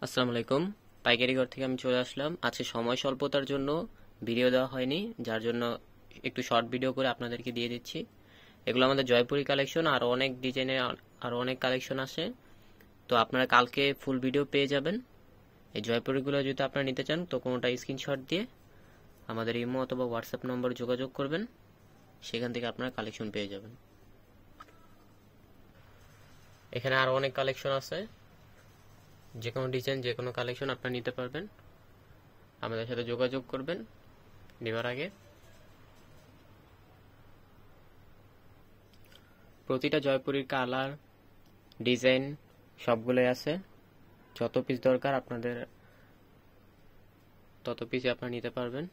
আসসালামু আলাইকুম। পাইকারি ঘর থেকে আমি চলে আসলাম। আজকে সময় স্বল্পতার জন্য ভিডিও দেওয়া হয়নি, যার জন্য একটু শর্ট ভিডিও করে আপনাদেরকে দিয়ে দিচ্ছি। এগুলো আমাদের জয়পুরি কালেকশন, আরও অনেক ডিজাইনের আরও অনেক কালেকশন আছে। তো আপনারা কালকে ফুল ভিডিও পেয়ে যাবেন। এই জয়পুরিগুলো যদি আপনারা নিতে চান তো কোনোটা স্ক্রিনশট দিয়ে আমাদের ইমো অথবা হোয়াটসঅ্যাপ নম্বরে যোগাযোগ করবেন, সেখান থেকে আপনারা কালেকশন পেয়ে যাবেন। এখানে আরও অনেক কালেকশন আছে, যে কোনো ডিজাইন যে কোনো কালেকশন আপনারা নিতে পারবেন। আমাদের সাথে যোগাযোগ করবেন নেবার আগে। প্রতিটা জয়পুরীর কালার ডিজাইন সবগুলোই আছে। যত পিস দরকার আপনাদের তত পিস আপনারা নিতে পারবেন।